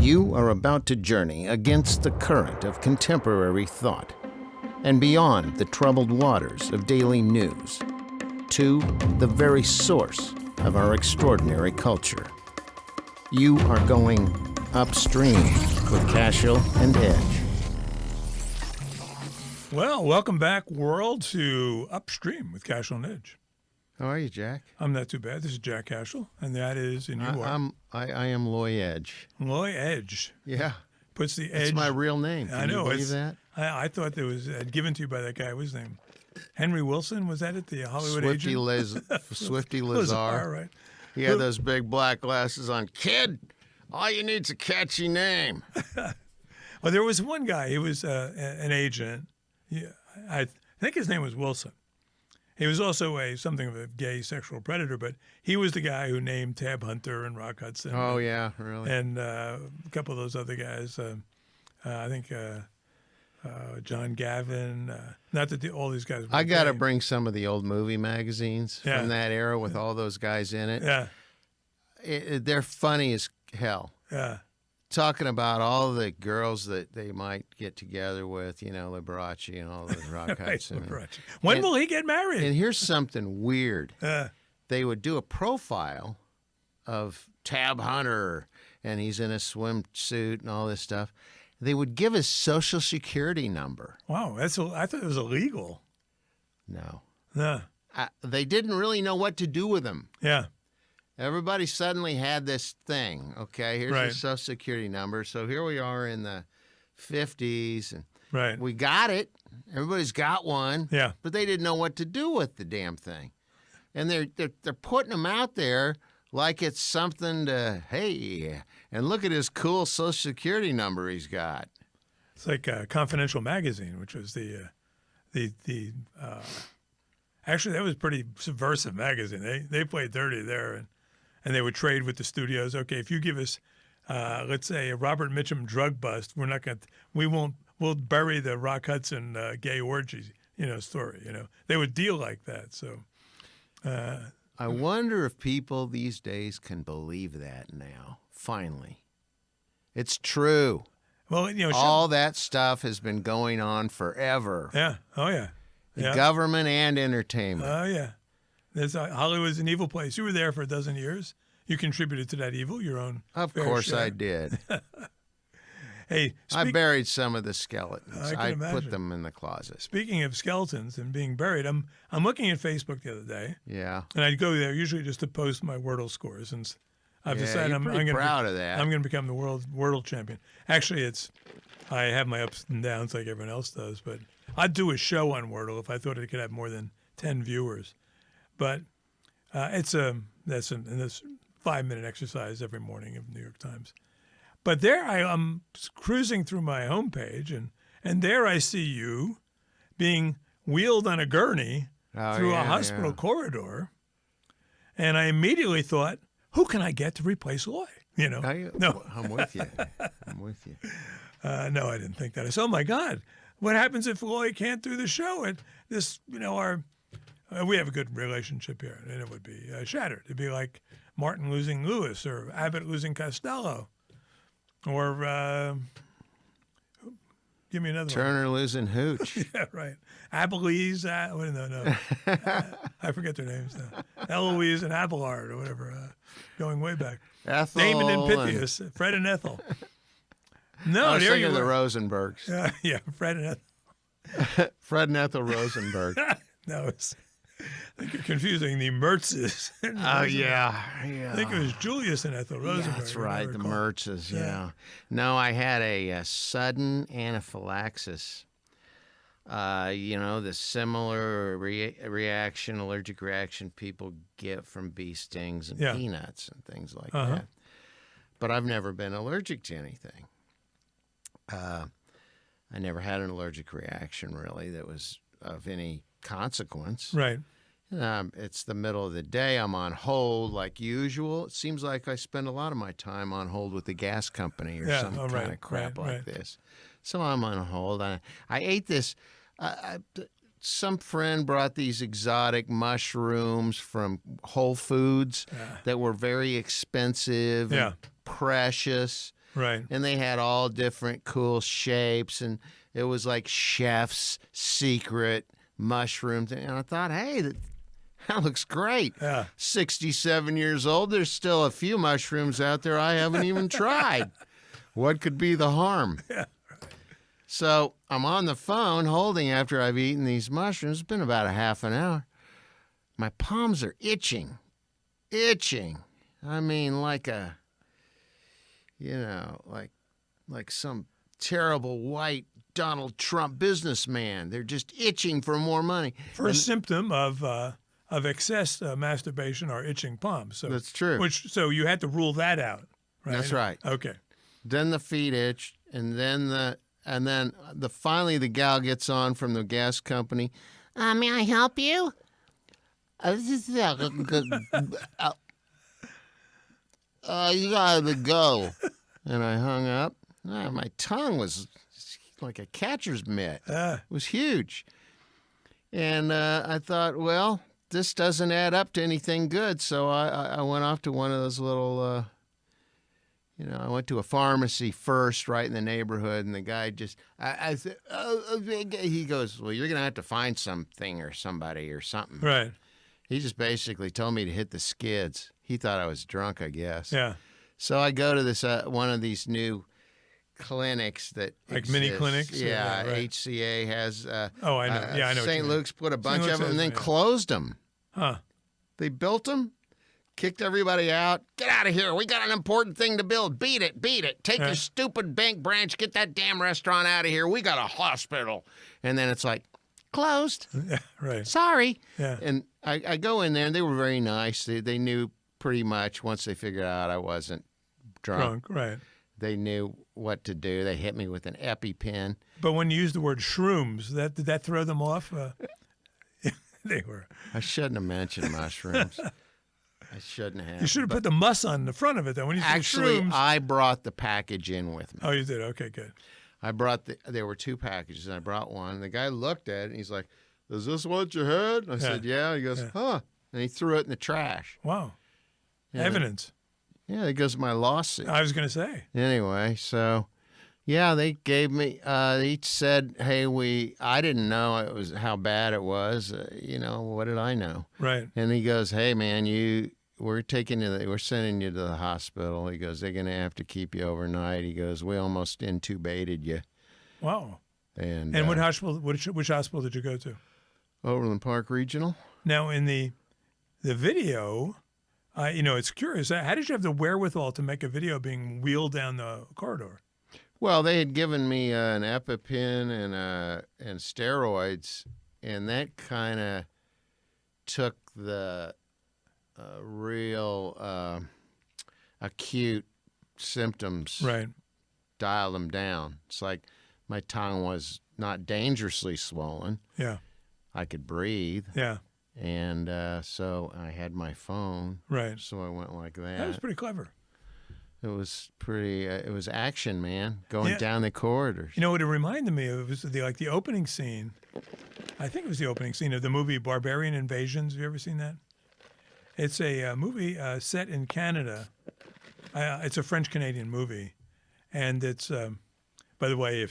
You are about to journey against the current of contemporary thought and beyond the troubled waters of daily news to the very source of our extraordinary culture. You are going upstream with Cashill and Edge. Well, welcome back, world, to Upstream with Cashill and Edge. How are you, Jack? I'm not too bad. This is Jack Cashill, and that is, and you are? I am Loy Edge. Loy Edge. Yeah. Puts the edge. It's my real name. I Can know. you believe that? I thought that was given to you by that guy. What's his name? Henry Wilson? Was that it? The Hollywood agent? Swifty Lazar. Right. He had those big black glasses on. Kid, all you need's a catchy name. Well, there was one guy. He was an agent. I think his name was Wilson. He was also something of a gay sexual predator, but he was the guy who named Tab Hunter and Rock Hudson. Oh, yeah, really? And a couple of those other guys. I think John Gavin. Not that all these guys were I got to gay. bring some of the old movie magazines from that era with all those guys in it. Yeah. They're funny as hell. Yeah. Talking about all the girls that they might get together with, Liberace and all those Rock Hudson. Liberace. When will he get married? And here's something weird. They would do a profile of Tab Hunter, and he's in a swimsuit and all this stuff. They would give his Social Security number. Wow, I thought it was illegal. No. Yeah. They didn't really know what to do with him. Yeah. Everybody suddenly had this thing. Okay, here's your Social Security number. So here we are in the 50s, and we got it. Everybody's got one. Yeah. But they didn't know what to do with the damn thing, and they're putting them out there like it's something to and look at his cool Social Security number he's got. It's like Confidential Magazine, which was actually that was a pretty subversive magazine. They played dirty there, and they would trade with the studios. Okay, if you give us, let's say, a Robert Mitchum drug bust, we'll bury the Rock Hudson gay orgy, story. They would deal like that. So, I wonder if people these days can believe that now. Finally, it's true. Well, all that stuff has been going on forever. Yeah. Oh yeah. The government and entertainment. Oh yeah. Hollywood's an evil place. You were there for a dozen years. You contributed to that evil, your own. Of course I did. Hey, I buried some of the skeletons. I put them in the closet. Speaking of skeletons and being buried, I'm looking at Facebook the other day. Yeah. And I go there usually just to post my Wordle scores, since I've decided I'm going proud of that. I'm going to become the world Wordle champion. Actually, I have my ups and downs like everyone else does, but I'd do a show on Wordle if I thought it could have more than 10 viewers. But that's a 5-minute exercise every morning of New York Times. But there I'm cruising through my homepage, and there I see you being wheeled on a gurney through a hospital corridor, and I immediately thought, who can I get to replace Loy? No, I'm with you. No, I didn't think that. I said, oh my God, what happens if Loy can't do the show? And this, we have a good relationship here, and it would be shattered. It'd be like Martin losing Lewis, or Abbott losing Costello, or give me another Turner losing Hooch. Yeah, right. Abilese, no. I forget their names now. Eloise and Abelard, or whatever, going way back. Ethel Damon and Pythias, Fred and Ethel. No, I was there thinking you of the were. Rosenbergs. Yeah, Fred and Ethel. Fred and Ethel Rosenberg. No, I think you're confusing the Mertzes. Oh, yeah. I think it was Julius and Ethel Rosenberg. Yeah, that's right, the Mertzes, yeah. No, I had a sudden anaphylaxis. The similar allergic reaction people get from bee stings and peanuts and things like that. But I've never been allergic to anything. I never had an allergic reaction, really, that was of any consequence. Right. It's the middle of the day. I'm on hold like usual. It seems like I spend a lot of my time on hold with the gas company or some kind of crap like this. So I'm on hold. I ate this. Some friend brought these exotic mushrooms from Whole Foods that were very expensive and precious. Right. And they had all different cool shapes, and it was like chef's secret mushrooms. And I thought, hey, that looks great. Yeah. 67 years old, there's still a few mushrooms out there I haven't even tried. What could be the harm? Yeah. So I'm on the phone holding after I've eaten these mushrooms. It's been about a half an hour. My palms are itching. I mean, like a, like some terrible white Donald Trump businessman. They're just itching for more money. First symptom of excess masturbation are itching palms. So That's true. So you had to rule that out, right? That's right. Okay. Then the feet itch, and then finally the gal gets on from the gas company. May I help you? You gotta go. And I hung up. My tongue was like a catcher's mitt. It was huge. And I thought, well, this doesn't add up to anything good. So I went off to one of those little, I went to a pharmacy first right in the neighborhood. And the guy just, I said, he goes, well, you're going to have to find something or somebody or something. Right. He just basically told me to hit the skids. He thought I was drunk, I guess. Yeah. So I go to this one of these new clinics that like exist. mini clinics. Yeah, right. HCA has. Oh, I know. Yeah, I know. St. Luke's put a bunch of them and then yeah. closed them. Huh. They built them, kicked everybody out. Get out of here! We got an important thing to build. Beat it! Take your stupid bank branch. Get that damn restaurant out of here. We got a hospital. And then it's like closed. Yeah. Right. Sorry. Yeah. And I go in there and they were very nice. They knew pretty much once they figured out I wasn't drunk. Right. They knew what to do. They hit me with an EpiPen. But when you used the word shrooms, did that throw them off? They were. I shouldn't have mentioned mushrooms. I shouldn't have. You should have put the muss on the front of it, though. When you said Actually, shrooms. I brought the package in with me. Oh, you did? Okay, good. There were two packages, and I brought one. And the guy looked at it, and he's like, is this what you had? And I said, yeah. He goes, huh. And he threw it in the trash. Wow. Yeah. Evidence. Yeah, it goes my lawsuit. I was going to say. Anyway, so, yeah, they gave me, he said, hey, I didn't know it was how bad it was. What did I know? Right. And he goes, hey, man, we're sending you to the hospital. He goes, they're going to have to keep you overnight. He goes, we almost intubated you. Wow. And what hospital? Which hospital did you go to? Overland Park Regional. Now, in the video, it's curious. How did you have the wherewithal to make a video being wheeled down the corridor? Well, they had given me an EpiPen and steroids, and that kind of took the real acute symptoms, right? Dialed them down. It's like my tongue was not dangerously swollen. Yeah. I could breathe. Yeah. And so I had my phone. Right. So I went like that. That was pretty clever. It was pretty. It was action, man. Going down the corridors. You know what it reminded me of? It was the opening scene. I think it was the opening scene of the movie Barbarian Invasions. Have you ever seen that? It's a movie set in Canada. It's a French-Canadian movie, and it's. By the way,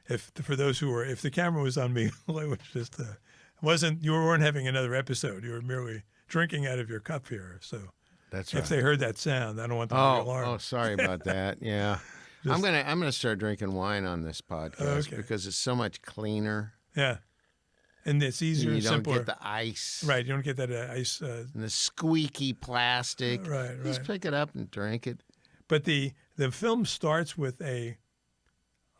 if for those who were, if the camera was on me, it was just you weren't having another episode. You were merely drinking out of your cup here. So that's right. If they heard that sound, I don't want them to be alarmed. Oh, sorry about that. Yeah, I'm gonna start drinking wine on this podcast because it's so much cleaner. Yeah, and it's easier and simpler. You don't get the ice. Right, you don't get that ice. And the squeaky plastic. Right. Just pick it up and drink it. But the film starts with a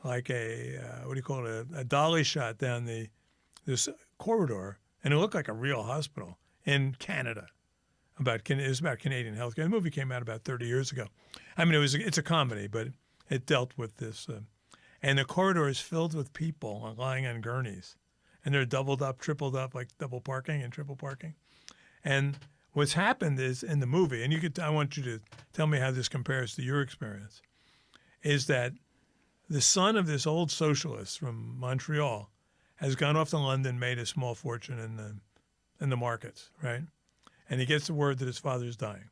what do you call it? A dolly shot down this corridor, and it looked like a real hospital in Canada. It was about Canadian healthcare. The movie came out about 30 years ago. I mean, it's a comedy, but it dealt with this. And the corridor is filled with people lying on gurneys, and they're doubled up, tripled up, like double parking and triple parking. And what's happened is in the movie, and I want you to tell me how this compares to your experience, is that the son of this old socialist from Montreal has gone off to London, made a small fortune in the markets, right? And he gets the word that his father's dying.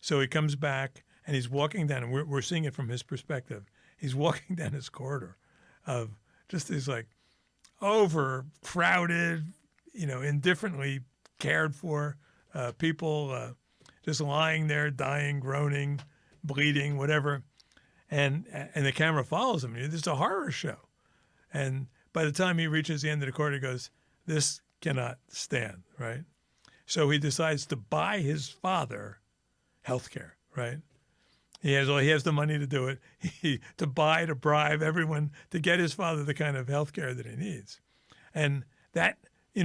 So he comes back and he's walking down, and we're seeing it from his perspective. He's walking down his corridor of just these like overcrowded, indifferently cared for people just lying there, dying, groaning, bleeding, whatever. And the camera follows him. It's a horror show. And by the time he reaches the end of the corridor, he goes, this cannot stand, right? So he decides to buy his father health care, right? He has the money to do it, to bribe everyone to get his father the kind of health care that he needs. And that,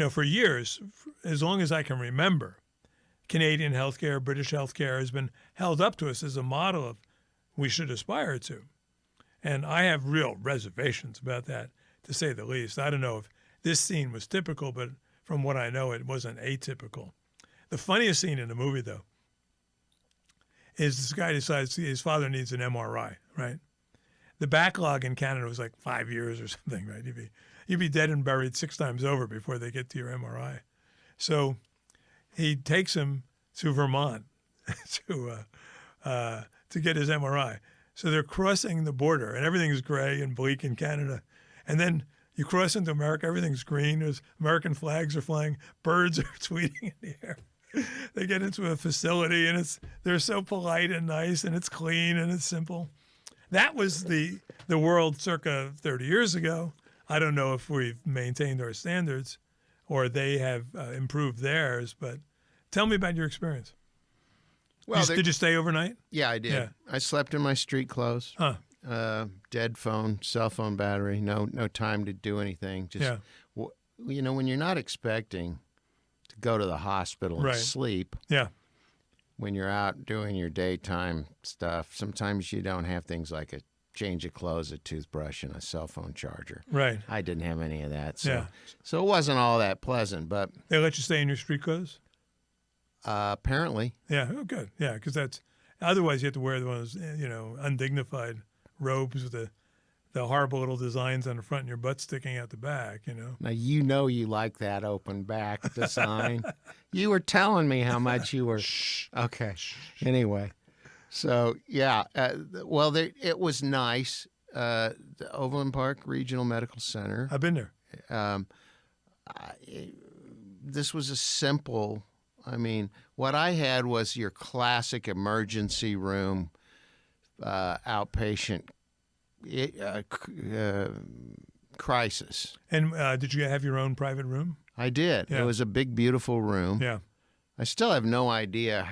for years, as long as I can remember, Canadian healthcare, British healthcare has been held up to us as a model of we should aspire to. And I have real reservations about that, to say the least. I don't know if this scene was typical, but from what I know, it wasn't atypical. The funniest scene in the movie, though, is this guy decides his father needs an MRI, right? The backlog in Canada was like 5 years or something, right? You'd be dead and buried 6 times over before they get to your MRI. So he takes him to Vermont to get his MRI. So they're crossing the border, and everything's gray and bleak in Canada. And then you cross into America, everything's green. There's American flags are flying, birds are tweeting in the air. They get into a facility, and they're so polite and nice, and it's clean and it's simple. That was the world circa 30 years ago. I don't know if we've maintained our standards or they have improved theirs, but tell me about your experience. Well, did you stay overnight? Yeah, I did. Yeah. I slept in my street clothes. Huh. Dead phone, cell phone battery, no time to do anything. Just, when you're not expecting to go to the hospital and sleep, when you're out doing your daytime stuff, sometimes you don't have things like a change of clothes, a toothbrush, and a cell phone charger. Right. I didn't have any of that. So it wasn't all that pleasant, but... They let you stay in your street clothes? Apparently. Yeah. Oh, good. Yeah, because otherwise you have to wear one of those, undignified robes with the horrible little designs on the front and your butt sticking out the back, Now, you like that open back design. You were telling me how much you were... Shh. Okay. Shh. Anyway. So, it was nice. The Overland Park Regional Medical Center. I've been there. This was a simple... what I had was your classic emergency room, outpatient crisis. And did you have your own private room? I did. Yeah. It was a big, beautiful room. Yeah. I still have no idea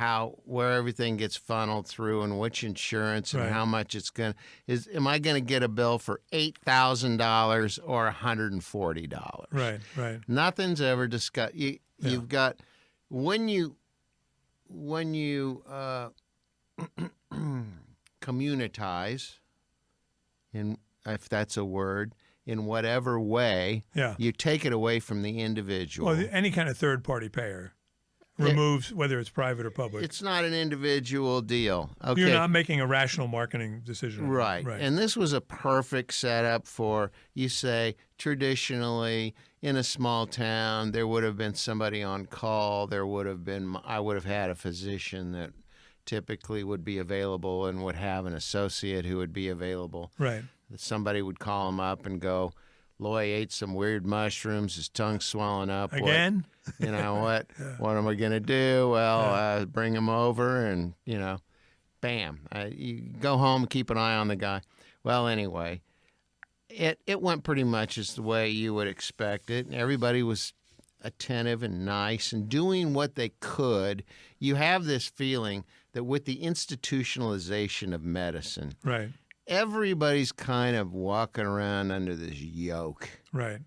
where everything gets funneled through and which insurance and how much it's going to... Am I going to get a bill for $8,000 or $140? Right. Nothing's ever discussed. You've got... When you communitize, if that's a word, in whatever way, you take it away from the individual. Well, any kind of third-party payer removes whether it's private or public. It's not an individual deal. Okay. You're not making a rational marketing decision. Right. And this was a perfect setup for, you say, traditionally, in a small town, there would have been somebody on call. I would have had a physician that typically would be available and would have an associate who would be available. Right. Somebody would call him up and go, Loy ate some weird mushrooms, his tongue's swelling up. Again? What am I going to do? Well, bring him over and, bam. You go home, keep an eye on the guy. Well, anyway, it went pretty much as the way you would expect it. Everybody was attentive and nice and doing what they could. You have this feeling that with the institutionalization of medicine, everybody's kind of walking around under this yoke. Right.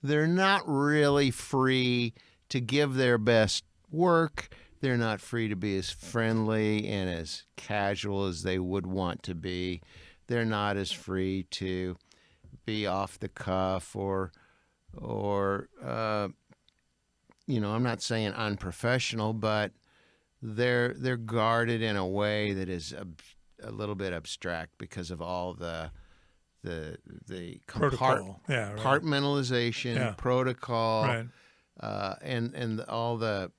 They're not really free to give their best work. They're not free to be as friendly and as casual as they would want to be. They're not as free to be off the cuff or I'm not saying unprofessional, but they're guarded in a way that is a little bit abstract because of all the protocol, compartmentalization, protocol, and all the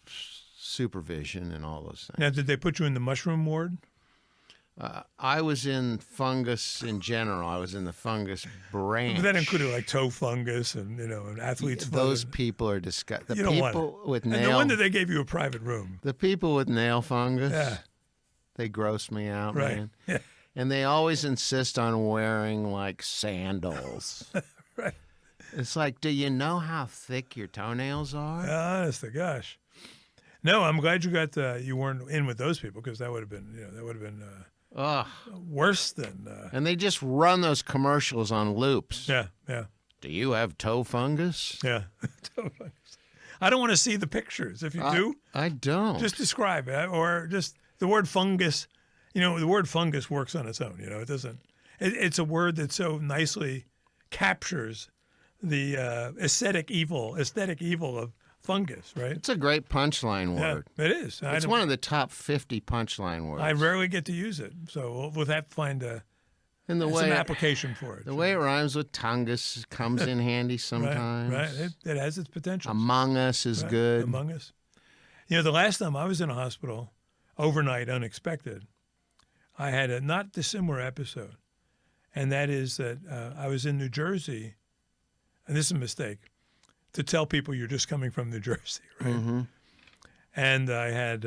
supervision and all those things. Now, did they put you in the mushroom ward? I was in fungus in general. I was in the fungus branch. But that included like toe fungus and and athlete's foot. Those people are disgusting. You don't want it. With And nail. no wonder they gave you a private room. The people with nail fungus. Yeah. They gross me out, Right. man. Yeah. And they always insist on wearing like sandals. Right. It's like, do you know how thick your toenails are? Honest to gosh. No, I'm glad you weren't in with those people because that would have been Ugh. worse than. And they just run those commercials on loops. Yeah. Yeah. Do you have toe fungus? Yeah. Toe fungus. I don't want to see the pictures. If you do, I don't. just describe it, or just the word fungus. The word fungus works on its own. It doesn't. It's a word that so nicely captures the aesthetic evil of fungus, right? It's a great punchline word. Yeah, it is. It's one of the top 50 punchline words. I rarely get to use it, so we'll have to find And some application for it. The way it rhymes with tungus comes in handy sometimes. Right. It has its potential. Among Us is good. Among Us. The last time I was in a hospital, overnight, unexpected, I had a not dissimilar episode. And that is that I was in New Jersey, and this is a mistake, to tell people you're just coming from New Jersey, right? Mm-hmm. And I had,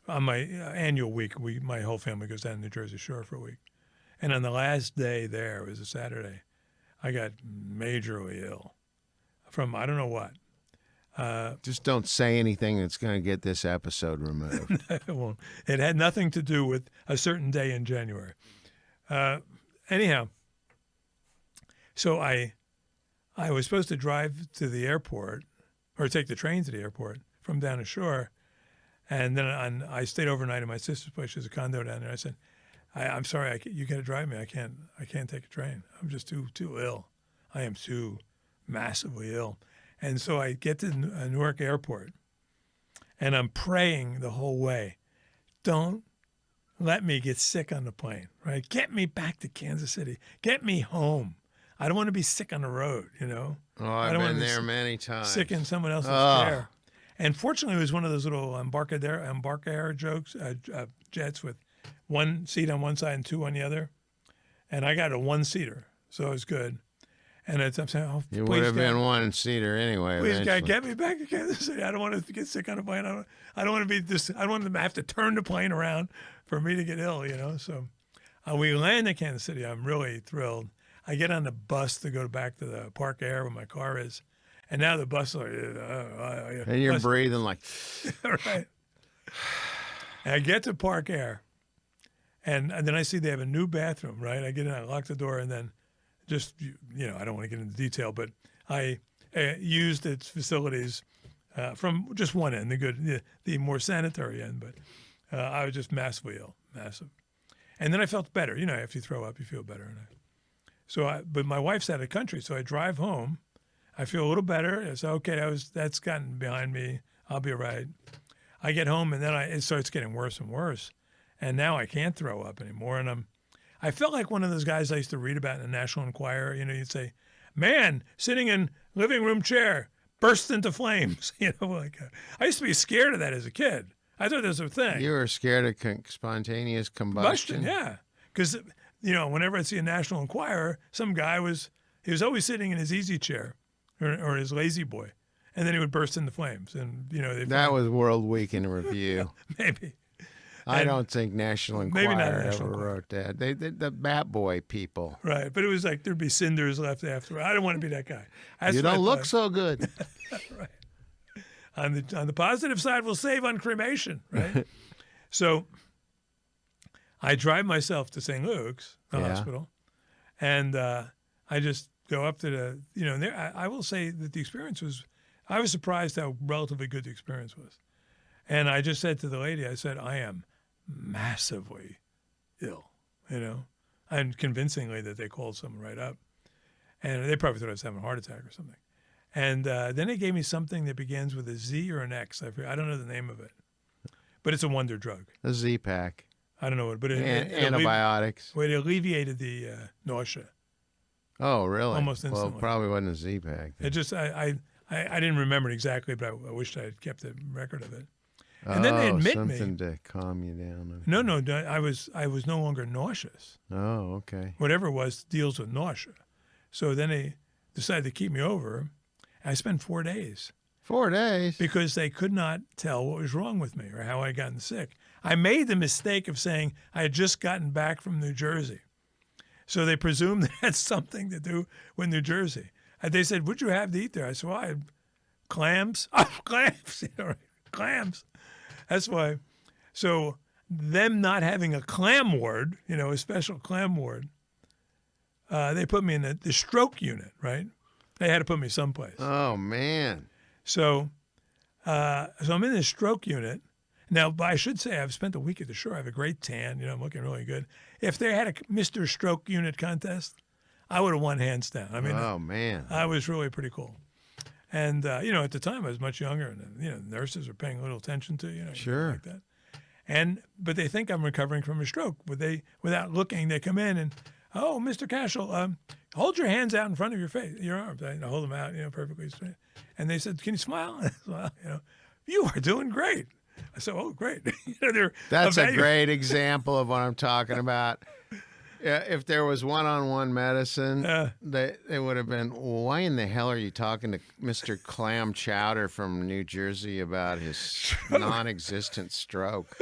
on my annual week, my whole family goes down to New Jersey Shore for a week. And on the last day there, it was a Saturday, I got majorly ill from I don't know what. Just don't say anything that's going to get this episode removed. It won't. It had nothing to do with a certain day in January. Anyhow, so I was supposed to drive to the airport or take the train to the airport from down the shore. And then I stayed overnight at my sister's place. She has a condo down there. I said, I'm sorry, you got to drive me. I can't take a train. I'm just too ill. I am too massively ill. And so I get to Newark Airport, and I'm praying the whole way, don't let me get sick on the plane, right? Get me back to Kansas City. Get me home. I don't want to be sick on the road, Oh, I I've don't want been to be there many times. sick in someone else's chair. And fortunately, it was one of those little Embarcadero jets with one seat on one side and two on the other. And I got a one-seater, so it was good. And I'm saying, oh, You please would have been one-seater anyway. Please, God, eventually. get me back to Kansas City. I don't want to get sick on a plane. I don't want to be this. I don't want to have to turn the plane around for me to get ill. So we land in Kansas City. I'm really thrilled. I get on the bus to go back to the Park Air where my car is, and now the bus is like, And you're breathing like, right. And I get to Park Air, and then I see they have a new bathroom. Right. I get in, I lock the door, and then just I don't want to get into detail, but I used its facilities from just one end, the more sanitary end. But I was just massively ill, massive. And then I felt better. If you throw up, you feel better. But my wife's out of the country, so I drive home. I feel a little better. I say, okay, that's gotten behind me. I'll be all right. I get home, and then it starts getting worse and worse. And now I can't throw up anymore. And I felt like one of those guys I used to read about in the National Enquirer. You'd say, man, sitting in living room chair, burst into flames. I used to be scared of that as a kid. I thought that was a thing. you were scared of spontaneous combustion? Yeah. Because, whenever I see a National Enquirer, some guy was always sitting in his easy chair or his lazy boy. And then he would burst into flames. And, That was World Week in Review. Maybe. I don't think National Enquirer maybe not ever National Enquirer. wrote that. The Bat Boy people. Right. But it was like there'd be cinders left after. I don't want to be that guy. That's You what I don't look thought. so good. Right. On the positive side, we'll save on cremation, right? So I drive myself to St. Luke's hospital, and I just go up to the, there, I will say that the experience was, I was surprised how relatively good the experience was. And I just said to the lady, I said, I am massively ill, and convincingly that they called someone right up. And they probably thought I was having a heart attack or something. And then they gave me something that begins with a Z or an X. I don't know the name of it, but it's a wonder drug. A Z-Pack. I don't know what, but Antibiotics. it alleviated the nausea. Oh, really? Almost instantly. Well, it probably wasn't a Z-Pack. It just I didn't remember it exactly, but I wished I had kept a record of it. And then they admit something me. to calm you down. No, I was no longer nauseous. Oh, okay. Whatever it was deals with nausea. So then they decided to keep me over. I spent 4 days 4 days. because they could not tell what was wrong with me or how I'd gotten sick. I made the mistake of saying I had just gotten back from New Jersey. So they presumed that had something to do with New Jersey. And they said, "What'd you have to eat there?" I said, "Well, I had clams." Oh, clams. Clams. That's why. So them not having a clam ward, a special clam ward, they put me in the stroke unit, right? They had to put me someplace. Oh, man. So I'm in this stroke unit. Now, but I should say I've spent a week at the shore. I have a great tan. I'm looking really good. If they had a Mr. Stroke Unit contest, I would have won hands down. I mean, oh, man. I was really pretty cool. And, at the time I was much younger, and, nurses are paying a little attention to, Sure. like that. But they think I'm recovering from a stroke. But without looking, they come in and, "Oh, Mr. Cashill, hold your hands out in front of your face, your arms." I hold them out, perfectly straight. And they said, "Can you smile?" I smile, "You are doing great." I said, "Oh, great." That's a great example of what I'm talking about. If there was one-on-one medicine, it would have been, "Why in the hell are you talking to Mr. Clam Chowder from New Jersey about his non-existent stroke?"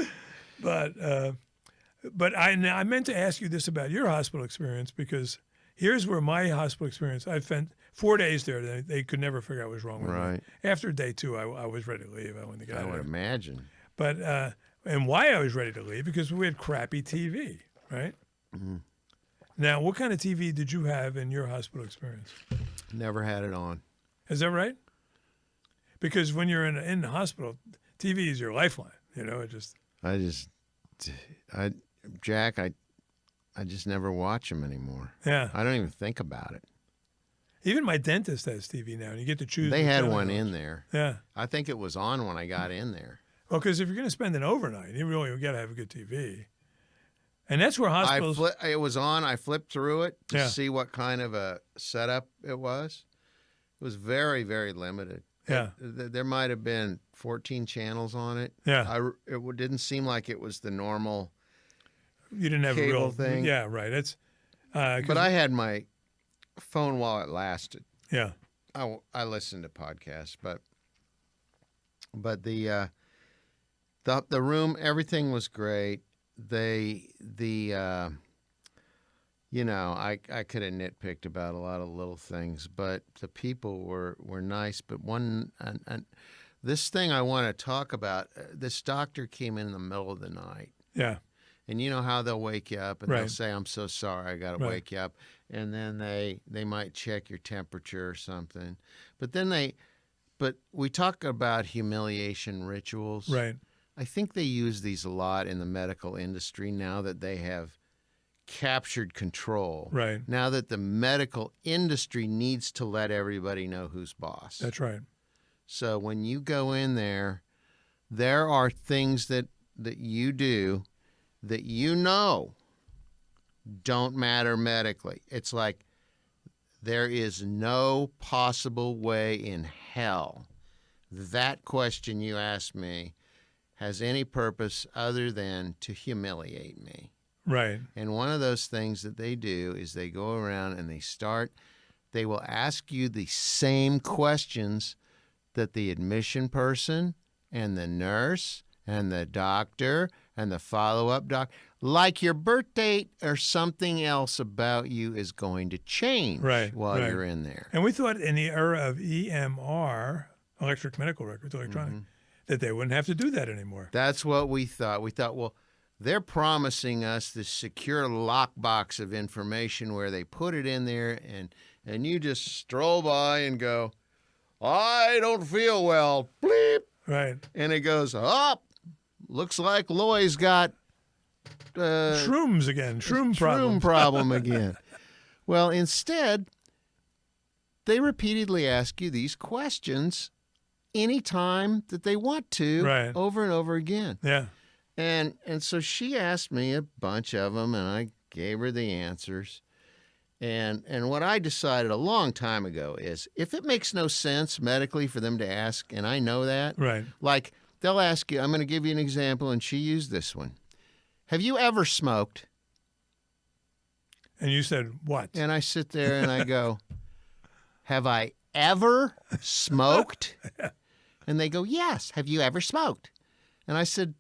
But I meant to ask you this about your hospital experience, because here's where my hospital experience, I spent 4 days there. They could never figure out what was wrong with me. After day 2, I was ready to leave. I went to get out. I would imagine. But and why I was ready to leave, because we had crappy TV, right? Mm-hmm. Now, what kind of TV did you have in your hospital experience? Never had it on. Is that right? Because when you're in the hospital, TV is your lifeline. Jack, I just never watch them anymore. Yeah. I don't even think about it. Even my dentist has TV now, and you get to choose. They had one in there. Yeah. I think it was on when I got in there. Well, because if you're going to spend an overnight, you really got to have a good TV. And that's where hospitals. It was on. I flipped through it to Yeah. see what kind of a setup it was. It was very, very limited. Yeah. There might have been 14 channels on it. Yeah. It didn't seem like it was the normal. You didn't have cable a real thing. Yeah, right. It's. But I had my phone while it lasted. Yeah. I listened to podcasts, but the room, everything was great. I could have nitpicked about a lot of little things, but the people were nice. But this thing I want to talk about, this doctor came in the middle of the night. Yeah. And you know how they'll wake you up and Right. they'll say, "I'm so sorry, I got to Right. wake you up." And then they might check your temperature or something. But we talk about humiliation rituals. Right. I think they use these a lot in the medical industry now that they have captured control. Right. Now that the medical industry needs to let everybody know who's boss. That's right. So when you go in there are things that you do that don't matter medically. It's like there is no possible way in hell that question you asked me has any purpose other than to humiliate me. Right. And one of those things that they do is they go around and they will ask you the same questions that the admission person and the nurse and the doctor and the follow-up doc, like your birth date or something else about you is going to change while you're in there. And we thought in the era of EMR, electronic medical records, that they wouldn't have to do that anymore. That's what we thought. We thought, well, they're promising us this secure lockbox of information where they put it in there and you just stroll by and go, "I don't feel well." Bleep. Right. And it goes, "Up. Looks like Loy's got shrooms again. Shroom problem again." Well, instead, they repeatedly ask you these questions anytime that they want to, over and over again. Yeah. And so she asked me a bunch of them, and I gave her the answers. And what I decided a long time ago is if it makes no sense medically for them to ask, and I know that, Right. like they'll ask you, I'm going to give you an example, and she used this one. Have you ever smoked? And you said, what? And I sit there and I go, have I ever smoked? And they go, yes. Have you ever smoked? And I said,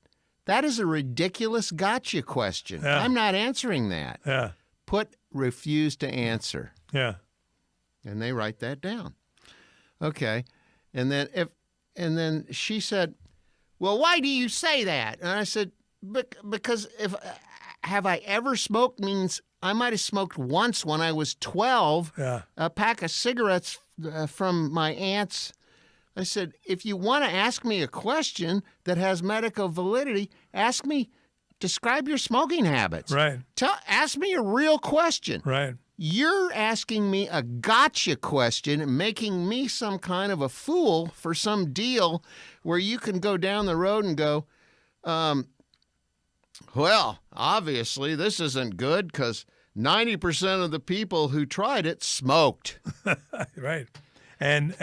that is a ridiculous gotcha question. Yeah. I'm not answering that. Yeah. Put refuse to answer. Yeah. And they write that down. Okay. And then she said, well, why do you say that? And I said, because if have I ever smoked means I might have smoked once when I was 12, a pack of cigarettes from my aunt's. I said, if you want to ask me a question that has medical validity, describe your smoking habits. Right. Ask me a real question. Right. You're asking me a gotcha question and making me some kind of a fool for some deal where you can go down the road and go, well, obviously this isn't good because 90% of the people who tried it smoked. Right. And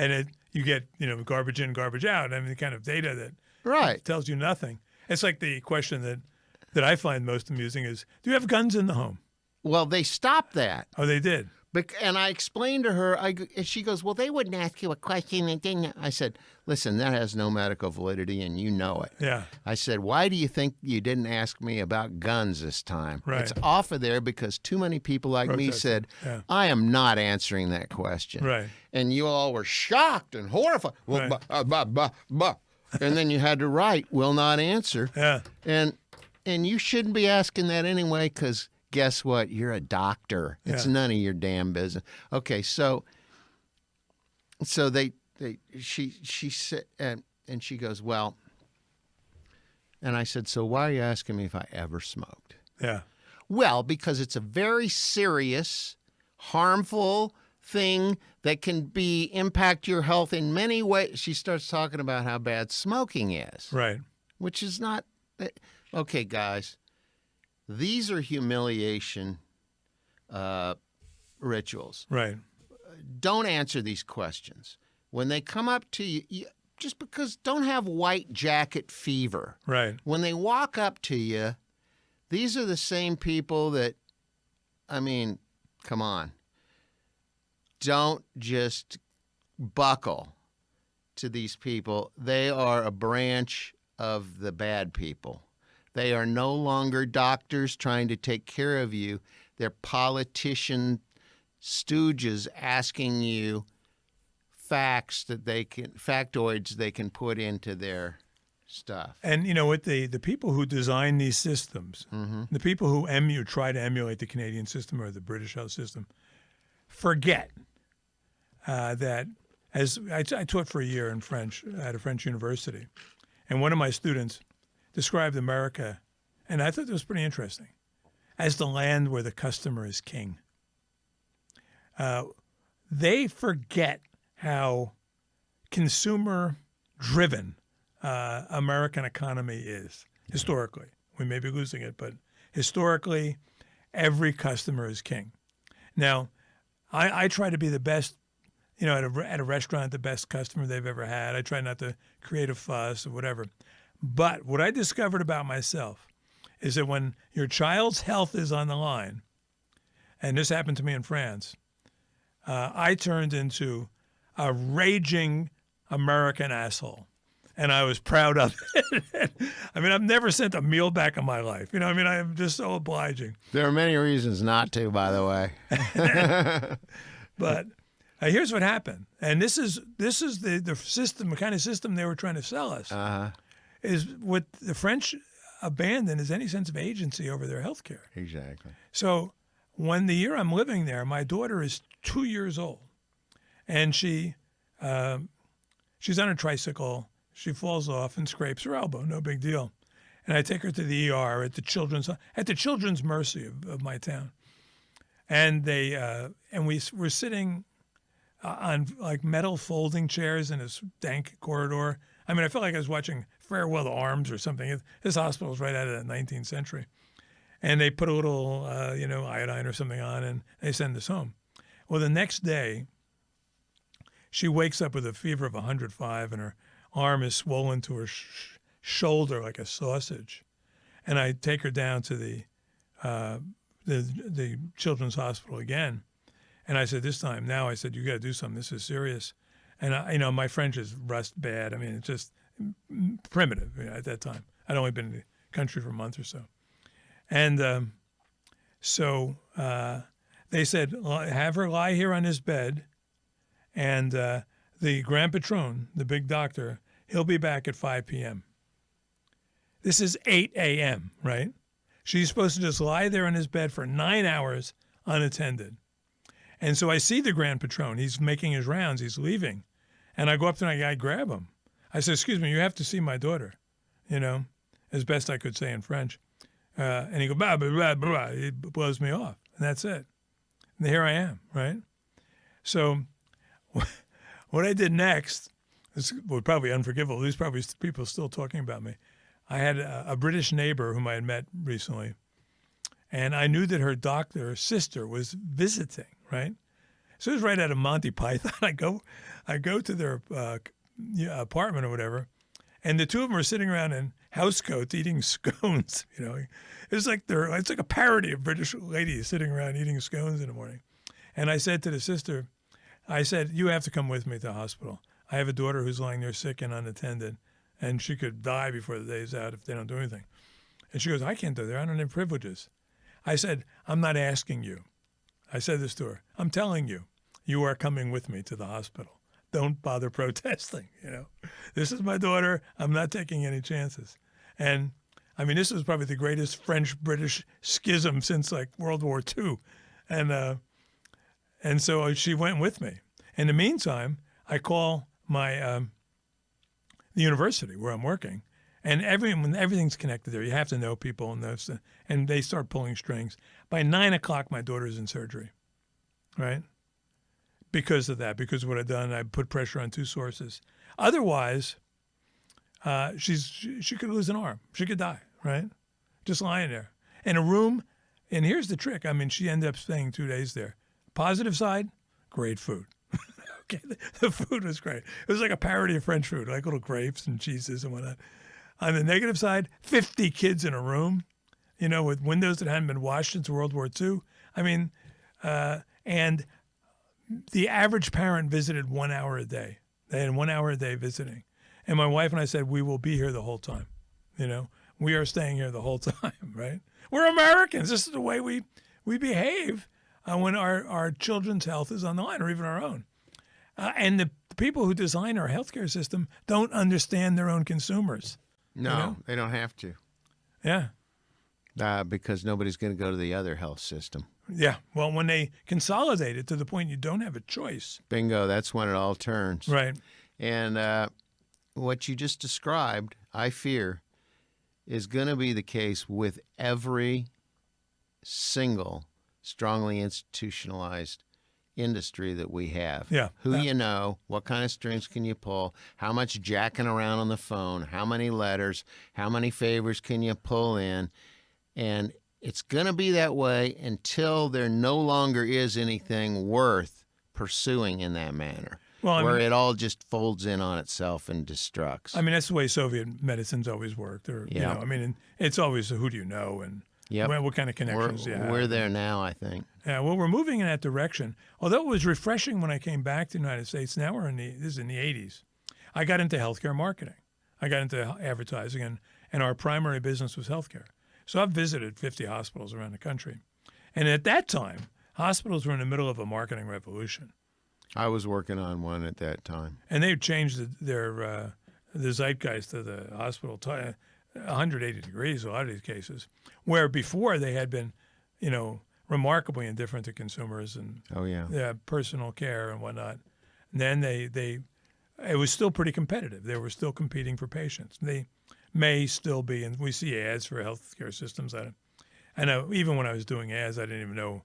you get, garbage in, garbage out. I mean, the kind of data that tells you nothing. It's like the question that I find most amusing is, do you have guns in the home? Well, they stopped that. Oh, they did? And I explained to her, and she goes, well, they wouldn't ask you a question that didn't. I said, listen, that has no medical validity, and you know it. Yeah. I said, why do you think you didn't ask me about guns this time? Right. It's off of there because too many people like me said, I am not answering that question. Right. And you all were shocked and horrified. Well, Right. And then you had to write, will not answer. Yeah. And you shouldn't be asking that anyway because guess what? You're a doctor. It's none of your damn business. Okay, so she said, and she goes, well, and I said, so why are you asking me if I ever smoked? Yeah. Well, because it's a very serious, harmful thing that can impact your health in many ways. She starts talking about how bad smoking is. Right. Which is not, okay, guys. These are humiliation rituals. Right. Don't answer these questions. When they come up to you, just because don't have white jacket fever. Right. When they walk up to you, these are the same people that, I mean, come on. Don't just buckle to these people. They are a branch of the bad people. They are no longer doctors trying to take care of you. They're politician stooges asking you factoids they can put into their stuff. And, with the people who design these systems, the people who try to emulate the Canadian system or the British health system, forget that as I taught for a year in French at a French university, and one of my students described America, and I thought it was pretty interesting, as the land where the customer is king. They forget how consumer-driven American economy is, historically. We may be losing it, but historically, every customer is king. Now, I try to be the best, at a restaurant, the best customer they've ever had. I try not to create a fuss or whatever. But what I discovered about myself is that when your child's health is on the line, and this happened to me in France, I turned into a raging American asshole. And I was proud of it. I mean, I've never sent a meal back in my life. I am just so obliging. There are many reasons not to, by the way. But here's what happened. And this is the system, the kind of system they were trying to sell us. Is what the French abandon is any sense of agency over their health care. Exactly. So when the year I'm living there, my daughter is 2 years old, and she's on a tricycle. She falls off and scrapes her elbow. No big deal. And I take her to the ER at the Children's Mercy of my town, and we're sitting on like metal folding chairs in this dank corridor. I mean, I felt like I was watching Farewell to Arms or something. This hospital's right out of the 19th century. And they put a little, iodine or something on, and they send us home. Well, the next day, she wakes up with a fever of 105, and her arm is swollen to her shoulder like a sausage. And I take her down to the children's hospital again. And I said, this time now, I said, you got to do something. This is serious. And my French is rust bad. I mean, it's just primitive at that time. I'd only been in the country for a month or so. And so they said, have her lie here on this bed. And the Grand Patron, the big doctor, he'll be back at 5 p.m. This is 8 a.m., right? She's supposed to just lie there on his bed for 9 hours unattended. And so I see the Grand Patron. He's making his rounds. He's leaving. And I go up to him and I grab him. I said, excuse me, you have to see my daughter, as best I could say in French. And he goes, blah, blah, blah, blah. He blows me off. And that's it. And here I am, right? So what I did next is probably unforgivable. There's probably people still talking about me. I had a British neighbor whom I had met recently, and I knew that her sister was visiting, right? So it was right out of Monty Python. I go to their apartment or whatever, and the two of them are sitting around in housecoats eating scones. It's like a parody of British ladies sitting around eating scones in the morning. And I said to the sister, you have to come with me to the hospital. I have a daughter who's lying there sick and unattended, and she could die before the day's out if they don't do anything. And she goes, I can't do that. I don't have privileges. I said, I'm not asking you. I said this to her. I'm telling you, you are coming with me to the hospital. Don't bother protesting. This is my daughter. I'm not taking any chances. And I mean, this was probably the greatest French-British schism since like World War II. And so she went with me. In the meantime, I call my the university where I'm working, and everything's connected there. You have to know people, and they start pulling strings. By 9 o'clock, my daughter's in surgery, right? Because of that, because of what I've done, I put pressure on two sources. Otherwise, she could lose an arm. She could die, right? Just lying there in a room. And here's the trick. I mean, she ended up staying 2 days there. Positive side, great food. Okay, the food was great. It was like a parody of French food, like little grapes and cheeses and whatnot. On the negative side, 50 kids in a room, with windows that hadn't been washed since World War II. I mean, and the average parent visited 1 hour a day. They had 1 hour a day visiting. And my wife and I said, we will be here the whole time. We are staying here the whole time, right? We're Americans. This is the way we behave when our children's health is on the line, or even our own. And the people who design our healthcare system don't understand their own consumers. No, they don't have to. Yeah. Because nobody's going to go to the other health system. Yeah. Well, when they consolidate it to the point you don't have a choice. Bingo. That's when it all turns. Right. And what you just described, I fear, is going to be the case with every single strongly institutionalized industry that we have. Yeah. Who you know, what kind of strings can you pull, how much jacking around on the phone, how many letters, how many favors can you pull in. And it's going to be that way until there no longer is anything worth pursuing in that manner. Well, where it all just folds in on itself and destructs. I mean, that's the way Soviet medicine's always worked. Or, it's always who do you know and what kind of connections do you have. We're there now, I think. Yeah, well, we're moving in that direction. Although it was refreshing when I came back to the United States, now this is in the 80s. I got into healthcare marketing. I got into advertising, and our primary business was healthcare. So I've visited 50 hospitals around the country. And at that time, hospitals were in the middle of a marketing revolution. I was working on one at that time. And they've changed the zeitgeist of the hospital 180 degrees, a lot of these cases, where before they had been, remarkably indifferent to consumers and personal care and whatnot. And then it was still pretty competitive. They were still competing for patients. They may still be, and we see ads for healthcare systems. I know even when I was doing ads, I didn't even know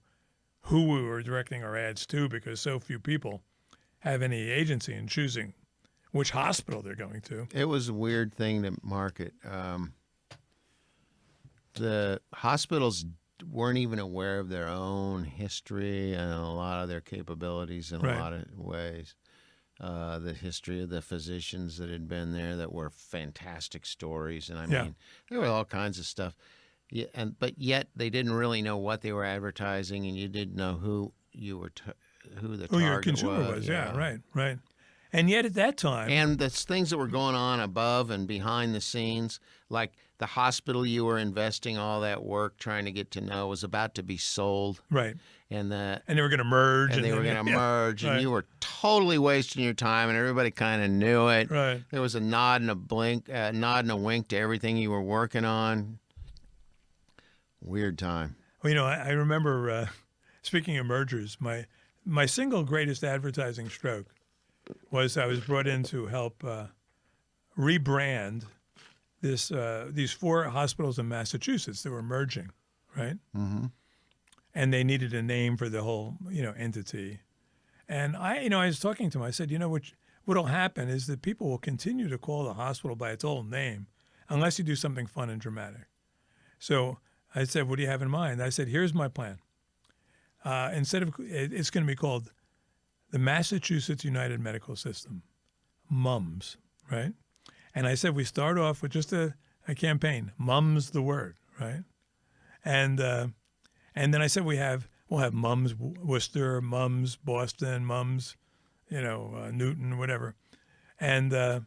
who we were directing our ads to because so few people have any agency in choosing which hospital they're going to. It was a weird thing to market. The hospitals weren't even aware of their own history and a lot of their capabilities in a lot of ways. the history of the physicians that had been there that were fantastic stories. And I Yeah. mean, there were all kinds of stuff. Yeah, but yet they didn't really know what they were advertising, and you didn't know who you were, who the Who your target consumer was. Yeah, right. And yet at that time, And the things that were going on above and behind the scenes, like the hospital you were investing all that work trying to get to know was about to be sold. right. And And they were going to merge. they were then- going to yeah, merge, and right. you were totally wasting your time, and everybody kind of knew it. Right. There was a nod and a blink, nod and a wink to everything you were working on. Weird time. Well, I remember, speaking of mergers, my single greatest advertising stroke was I was brought in to help rebrand these 4 hospitals in Massachusetts that were merging, right? Mm-hmm. And they needed a name for the whole, entity. And I was talking to him. I said, what'll happen is that people will continue to call the hospital by its old name unless you do something fun and dramatic. So I said, what do you have in mind? I said, here's my plan. Instead of, it's going to be called the Massachusetts United Medical System, MUMS, right? And I said, we start off with just a campaign, MUMS the word, right? And then I said, we'll have MUMS Worcester, MUMS Boston, MUMS, Newton, whatever. And then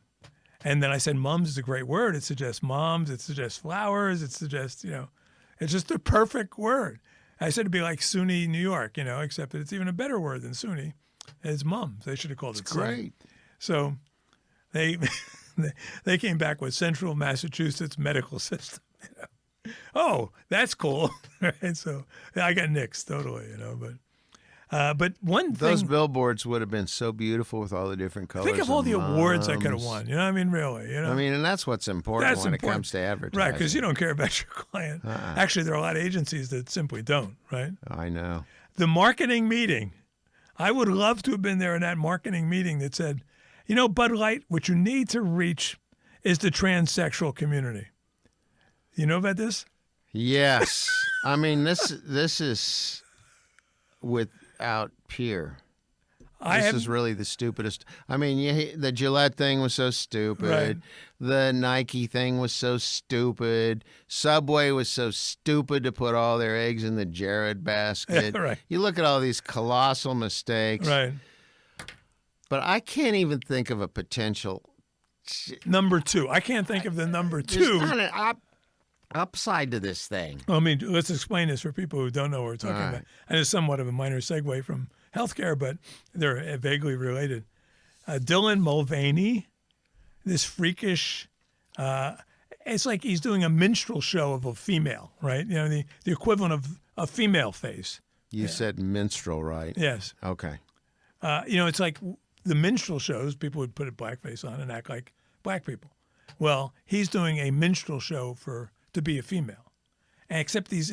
I said, MUMS is a great word. It suggests moms. It suggests flowers. It suggests, it's just the perfect word. I said it'd be like SUNY New York, except that it's even a better word than SUNY. It's MUMS. They should have called it SUNY. Great. So they they came back with Central Massachusetts Medical System. Oh, that's cool. Right? So I got nixed totally, But one thing, Those billboards would have been so beautiful with all the different colors. think of all the awards I could have mums. won. You know what I mean? Really, I mean, and that's what's important That's when important. it comes to advertising. Right, because you don't care about your client. Actually, there are a lot of agencies that simply don't, right? I know. The marketing meeting. I would love to have been there in that marketing meeting that said, Bud Light, what you need to reach is the transsexual community. You know about this? Yes. I mean, this is without peer. This is really the stupidest. I mean, the Gillette thing was so stupid. Right. The Nike thing was so stupid. Subway was so stupid to put all their eggs in the Jared basket. Right. You look at all these colossal mistakes. Right. But I can't even think of a potential. Number 2. I can't think of the number 2. There's not an upside to this thing. I mean, let's explain this for people who don't know what we're talking All about. right. And it's somewhat of a minor segue from healthcare, but they're vaguely related. Dylan Mulvaney, this freakish, it's like he's doing a minstrel show of a female, right? The equivalent of a female face. You said minstrel, right? Yes. Okay. It's like the minstrel shows, people would put a blackface on and act like black people. Well, he's doing a minstrel show to be a female. And except these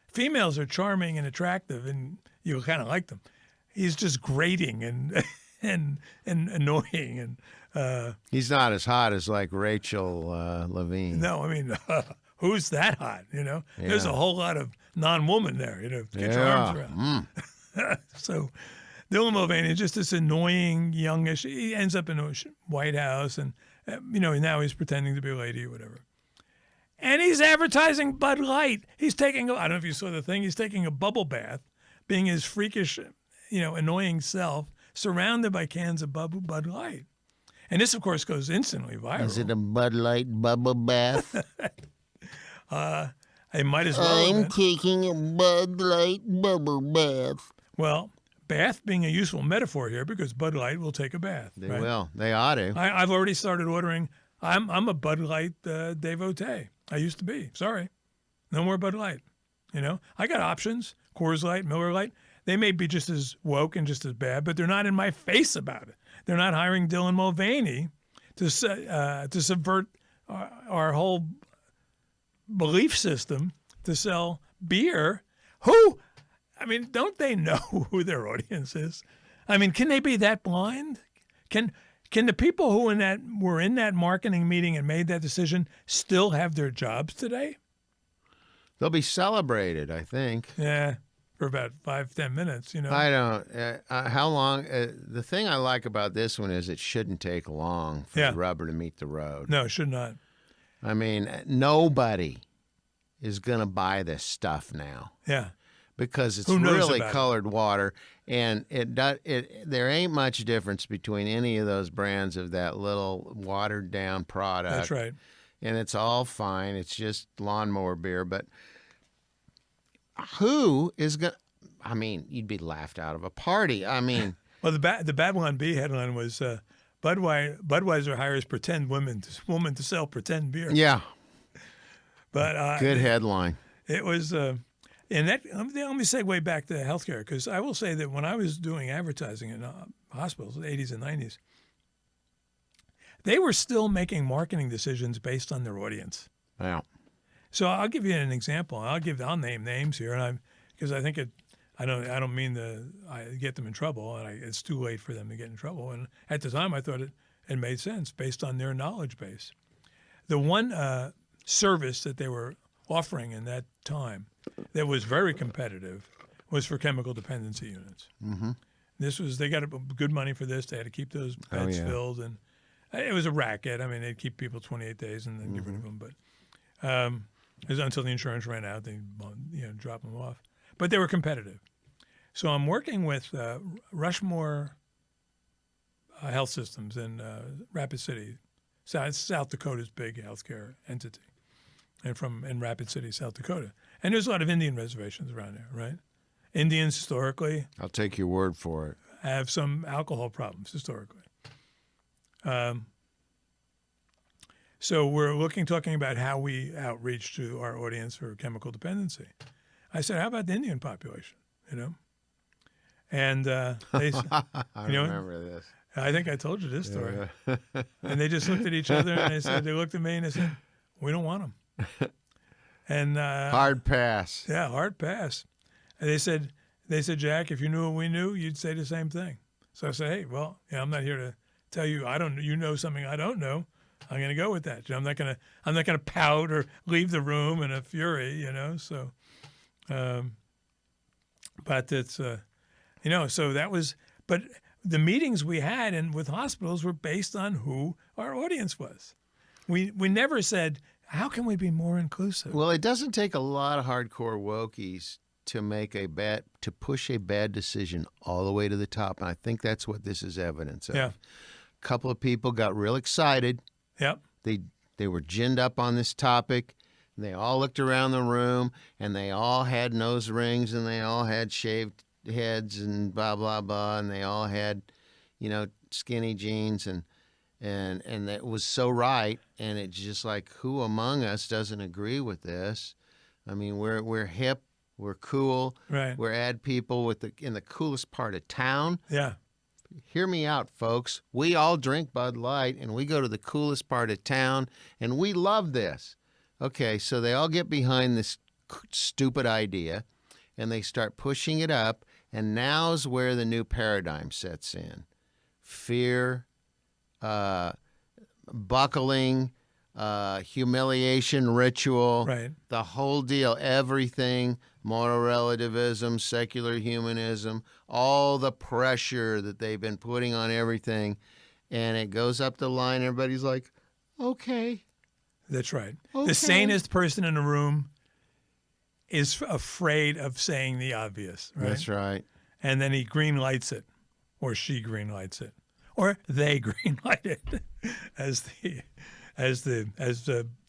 females are charming and attractive and you kind of like them. He's just grating and and annoying and He's not as hot as like Rachel Levine. no, I mean who's that hot? There's a whole lot of non-woman there. Get your arms around. So Dylan Mulvaney is just this annoying youngish. He ends up in the White House, and now he's pretending to be a lady or whatever. And he's advertising Bud Light. He's taking. I don't know if you saw the thing. He's taking a bubble bath, being his freakish, annoying self, surrounded by cans of Bud Light. And this, of course, goes instantly viral. Is it a Bud Light bubble bath? I might as well. have I'm been. taking a Bud Light bubble bath. Well, bath being a useful metaphor here because Bud Light will take a bath. They right? will. They ought to. I've already started ordering. I'm a Bud Light devotee. I used to be. Sorry. No more Bud Light. I got options. Coors Light, Miller Light. They may be just as woke and just as bad, but they're not in my face about it. They're not hiring Dylan Mulvaney to subvert our whole belief system to sell beer. Don't they know who their audience is? Can they be that blind? Can the people who were in that marketing meeting and made that decision still have their jobs today? They'll be celebrated, I think. Yeah, for about 5-10 minutes. I don't. How long? The thing I like about this one is it shouldn't take long for the rubber to meet the road. No, it should not. I mean, nobody is going to buy this stuff now. Yeah. Because it's really colored water, and there ain't much difference between any of those brands of that little watered down product. That's right. And it's all fine. It's just lawnmower beer. But who is going to, I mean, you'd be laughed out of a party. I mean. Well, the Babylon Bee headline was Budweiser hires pretend woman to sell pretend beer. Yeah. But good headline. It was, and that let me segue back to healthcare, because I will say that when I was doing advertising in hospitals in the 80s and 90s, they were still making marketing decisions based on their audience. Wow. So I'll give you an example. I'll name names here, and because I think I don't mean to get them in trouble, and it's too late for them to get in trouble. And at the time, I thought it made sense based on their knowledge base. The one service that they were offering in that time that was very competitive was for chemical dependency units. Mm-hmm. They got good money for this. They had to keep those beds filled, and it was a racket. I mean, they'd keep people 28 days and then get rid of them, but it was until the insurance ran out, they drop them off. But they were competitive. So I'm working with Rushmore Health Systems in Rapid City, South Dakota's big healthcare entity, and in Rapid City, South Dakota. And there's a lot of Indian reservations around there, right? Indians historically. I'll take your word for it. Have some alcohol problems historically. So we're talking about how we outreach to our audience for chemical dependency. I said, how about the Indian population, And they, I remember this. I think I told you this story. And they just looked at each other and they looked at me and they said, we don't want them. And hard pass. Yeah, hard pass. And they said, Jack, if you knew what we knew, you'd say the same thing. So I said, hey, well, I'm not here to tell you you know something I don't know. I'm going to go with that. I'm not going to pout or leave the room in a fury, So, but it's, so that was. But the meetings we had with hospitals were based on who our audience was. We never said, how can we be more inclusive? Well, it doesn't take a lot of hardcore wokies to push a bad decision all the way to the top, and I think that's what this is evidence of. Yeah. A couple of people got real excited. Yep. They were ginned up on this topic. And they all looked around the room, and they all had nose rings, and they all had shaved heads, and blah blah blah, and they all had, skinny jeans, and that was so right. And it's just like, who among us doesn't agree with this? I mean, we're hip. We're cool. Right. We're ad people in the coolest part of town. Yeah. Hear me out, folks. We all drink Bud Light, and we go to the coolest part of town, and we love this. Okay, so they all get behind this stupid idea, and they start pushing it up, and now's where the new paradigm sets in. Fear, buckling, humiliation ritual, right. The whole deal, everything, moral relativism, secular humanism, all the pressure that they've been putting on everything, and it goes up the line, everybody's like, okay. That's right. Okay. The sanest person in the room is afraid of saying the obvious, right? That's right. And then he green lights it, or she green lights it, or they green light it, as the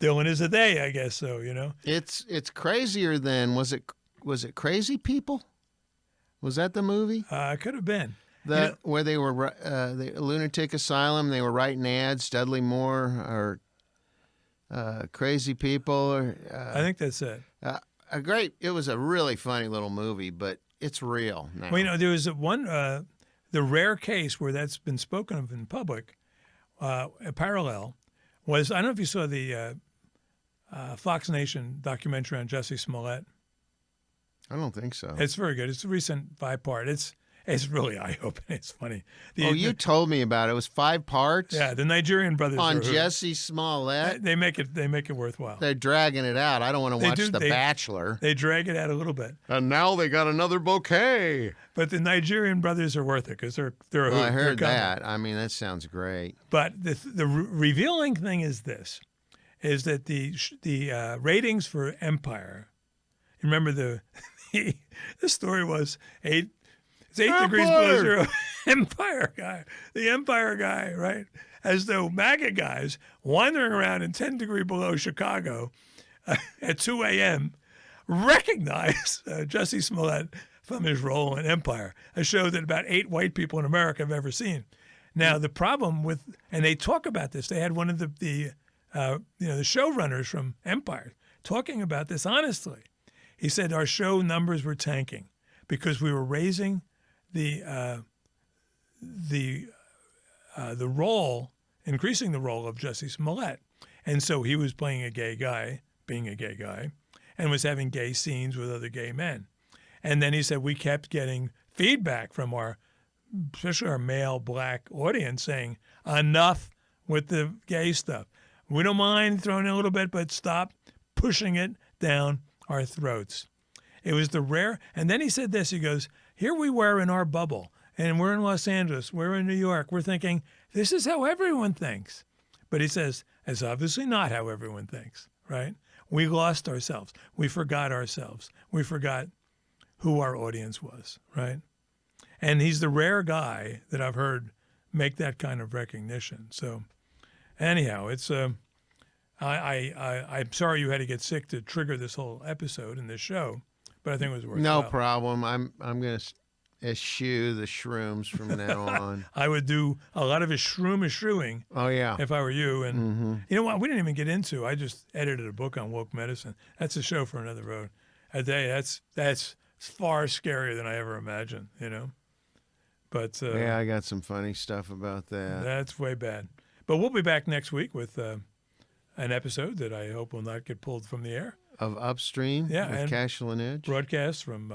Dylan is a they, I guess. So it's crazier than was it Crazy People? Was that the movie? It could have been where they were the lunatic asylum. They were writing ads. Dudley Moore or Crazy People. Or I think that's it. It was a really funny little movie, but it's real now. Well, there was one the rare case where that's been spoken of in public. A parallel was, I don't know if you saw the Fox Nation documentary on Jussie Smollett. I don't think so. It's very good. It's a recent 5-part. It's really eye-opening. It's funny. You told me about it. It was 5 parts. Yeah, the Nigerian brothers on are Jesse Smollett. They make it worthwhile. They're dragging it out. I don't want to watch The Bachelor. They drag it out a little bit. And now they got another bouquet. But the Nigerian brothers are worth it because they're I heard that. I mean, that sounds great. But the revealing thing is this: is that the ratings for Empire. Remember the story was 8 degrees below zero. Empire guy, the Empire guy, right? As though MAGA guys wandering around in 10 degrees below Chicago at 2 a.m. recognize Jesse Smollett from his role in Empire, a show that about 8 white people in America have ever seen. Now the problem with, and they talk about this. They had one of the showrunners from Empire talking about this honestly. He said our show numbers were tanking because we were raising the role, increasing the role of Jesse Smollett, and so he was playing a gay guy, being a gay guy, and was having gay scenes with other gay men. And then he said we kept getting feedback from especially our male black audience saying enough with the gay stuff. We don't mind throwing in a little bit, but stop pushing it down our throats. It was the rare. And then he said this, he goes, here we were in our bubble and we're in Los Angeles, we're in New York. We're thinking, this is how everyone thinks. But he says, it's obviously not how everyone thinks, right? We lost ourselves. We forgot ourselves. We forgot who our audience was, right? And he's the rare guy that I've heard make that kind of recognition. So anyhow, it's I'm sorry you had to get sick to trigger this whole episode in this show, but I think it was worthwhile. No problem. I'm going to eschew the shrooms from now on. I would do a lot of his shrooming. Oh, yeah. If I were you. And you know what? We didn't even get into. I just edited a book on woke medicine. That's a show for another road. A day. That's far scarier than I ever imagined, you know? But yeah, I got some funny stuff about that. That's way bad. But we'll be back next week with an episode that I hope will not get pulled from the air. Of Upstream with Cashill and Edge. Broadcast from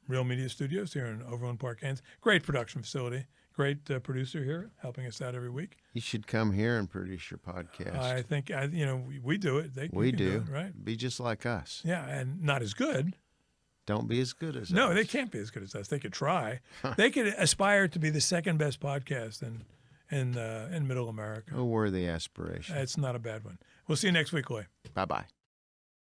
Real Media Studios here in Overland Park, Kansas. Great production facility. Great producer here helping us out every week. You should come here and produce your podcast. I think, we do it. We do. It, right? Be just like us. Yeah, and not as good. Don't be as good as us. No, they can't be as good as us. They could try. They could aspire to be the second best podcast in Middle America. A worthy aspiration. It's not a bad one. We'll see you next week, Loy. Bye-bye.